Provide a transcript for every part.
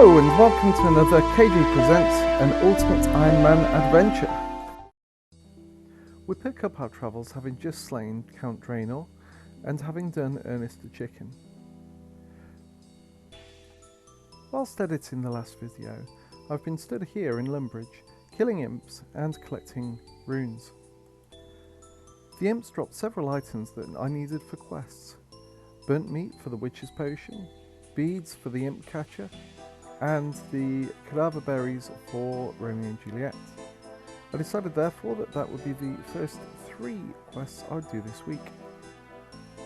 Hello and welcome to another KJ Presents an Ultimate Iron Man Adventure. We pick up our travels having just slain Count Draenor and having done Ernest the Chicken. Whilst editing the last video, I've been stood here in Lumbridge, killing imps and collecting runes. The imps dropped several items that I needed for quests. Burnt meat for the witch's potion, beads for the imp catcher, and the cadaver berries for Romeo and Juliet. I decided therefore that would be the first 3 quests I'd do this week.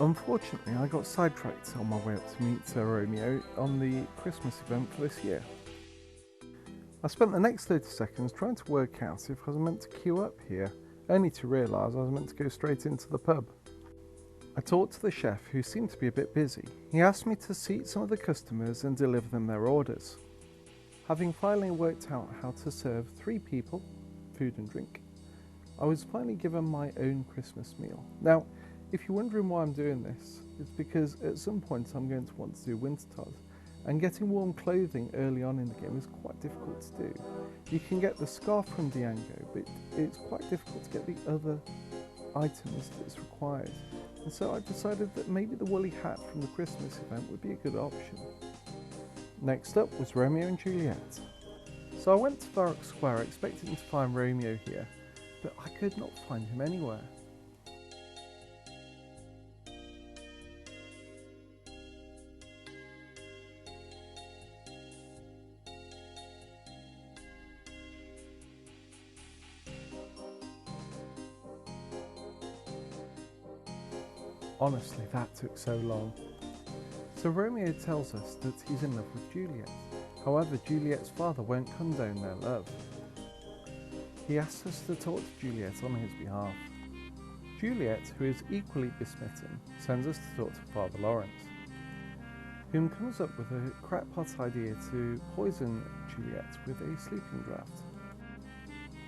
Unfortunately, I got sidetracked on my way up to meet Romeo on the Christmas event for this year. I spent the next 30 seconds trying to work out if I was meant to queue up here, only to realise I was meant to go straight into the pub. I talked to the chef, who seemed to be a bit busy. He asked me to seat some of the customers and deliver them their orders. Having finally worked out how to serve 3 people, food and drink, I was finally given my own Christmas meal. Now, if you're wondering why I'm doing this, it's because at some point I'm going to want to do Wintertide, and getting warm clothing early on in the game is quite difficult to do. You can get the scarf from Diango, but it's quite difficult to get the other items that's required. And so I decided that maybe the woolly hat from the Christmas event would be a good option. Next up was Romeo and Juliet. So I went to Varrock Square expecting to find Romeo here, but I could not find him anywhere. Honestly, that took so long. So Romeo tells us that he's in love with Juliet. However, Juliet's father won't condone their love. He asks us to talk to Juliet on his behalf. Juliet, who is equally besmitten, sends us to talk to Father Lawrence, whom comes up with a crackpot idea to poison Juliet with a sleeping draught.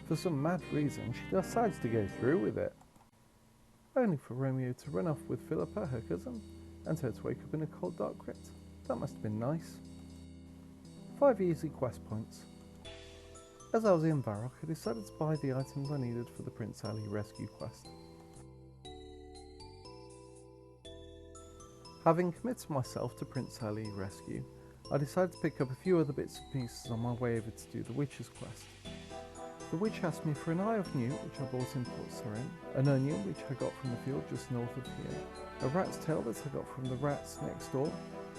For some mad reason, she decides to go through with it, only for Romeo to run off with Philippa, her cousin, and her to wake up in a cold dark crypt. That must have been nice. 5 easy quest points. As I was in Varrock, I decided to buy the items I needed for the Prince Ali rescue quest. Having committed myself to Prince Ali rescue, I decided to pick up a few other bits and pieces on my way over to do the witch's quest. The witch asked me for an eye of newt, which I bought in Port Sarim, an onion, which I got from the field just north of here, a rat's tail that I got from the rats next door,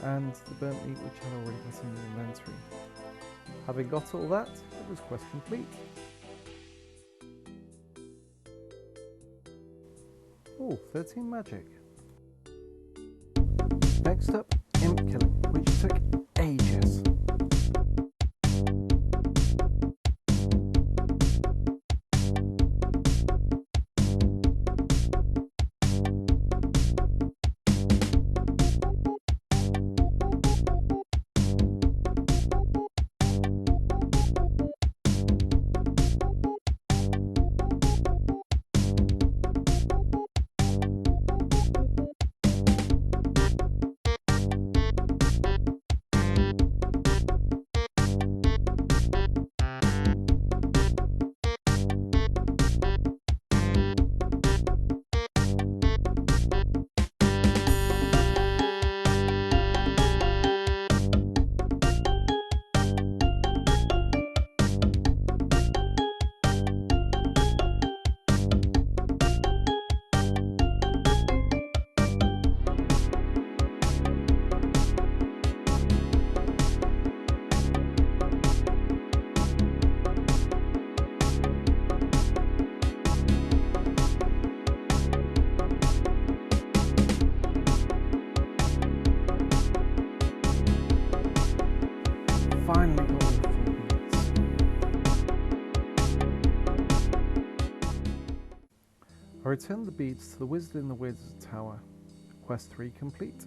and the burnt meat, which I already got in the inventory. Having got all that, it was quest complete. Oh, 13 magic. Next up, imp killing, which took ages. Finally got all 4 beads. I returned the beads to the Wizard in the Wizard Tower. Quest 3 complete.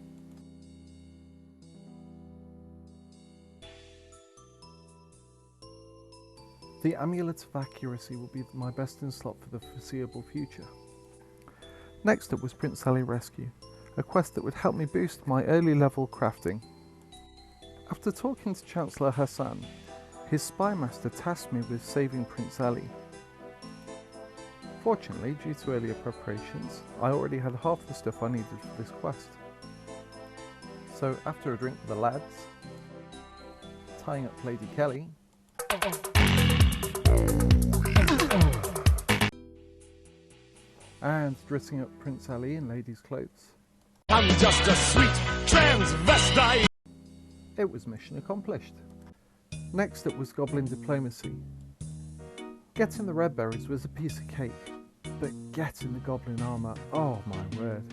The Amulet of Accuracy will be my best in slot for the foreseeable future. Next up was Prince Ali Rescue, a quest that would help me boost my early level crafting. After talking to Chancellor Hassan, his spy master tasked me with saving Prince Ali. Fortunately, due to earlier preparations, I already had half the stuff I needed for this quest. So after a drink with the lads, tying up Lady Kelly, and dressing up Prince Ali in ladies' clothes, I'm just a sweet transvestite. It was mission accomplished. Next up was Goblin diplomacy. Getting the red berries was a piece of cake, but getting the Goblin armour, oh my word.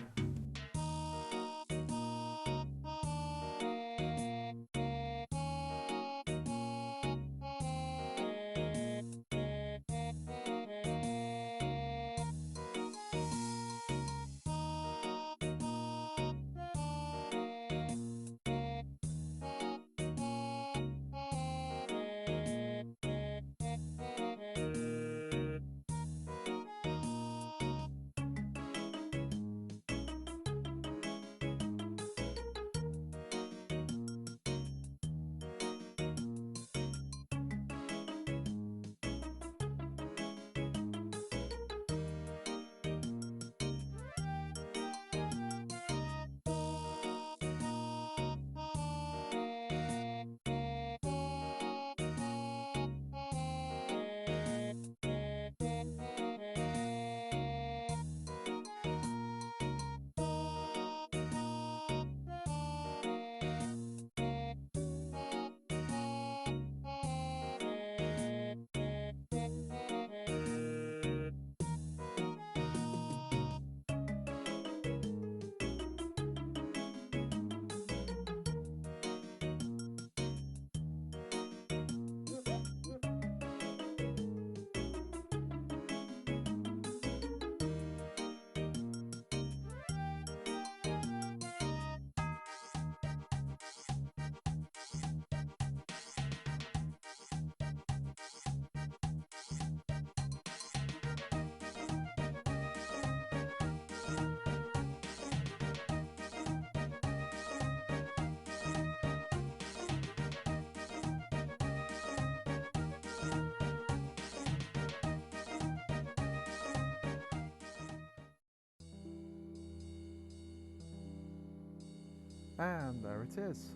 And there it is.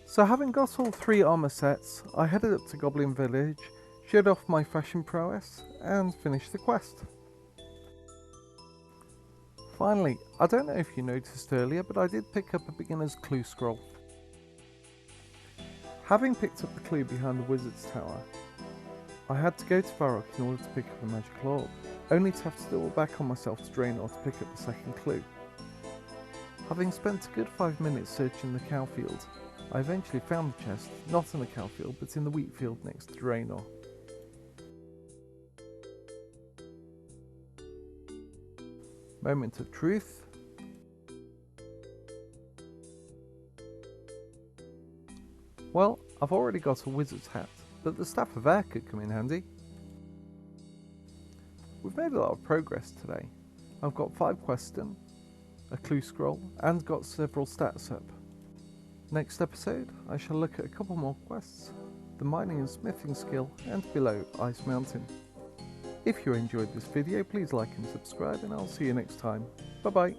So having got all 3 armour sets, I headed up to Goblin Village, showed off my fashion prowess, and finished the quest. Finally, I don't know if you noticed earlier, but I did pick up a beginner's clue scroll. Having picked up the clue behind the wizard's tower, I had to go to Varrock in order to pick up a magical orb, only to have to double back on myself to Draenor to pick up the second clue. Having spent a good 5 minutes searching the cow field, I eventually found the chest, not in the cow field, but in the wheat field next to Draenor. Moment of truth. Well, I've already got a wizard's hat, but the staff of air could come in handy. We've made a lot of progress today. I've got 5 quests done, a clue scroll, and got several stats up. Next episode, I shall look at a couple more quests, the mining and smithing skill, and below Ice Mountain. If you enjoyed this video, please like and subscribe, and I'll see you next time. Bye bye.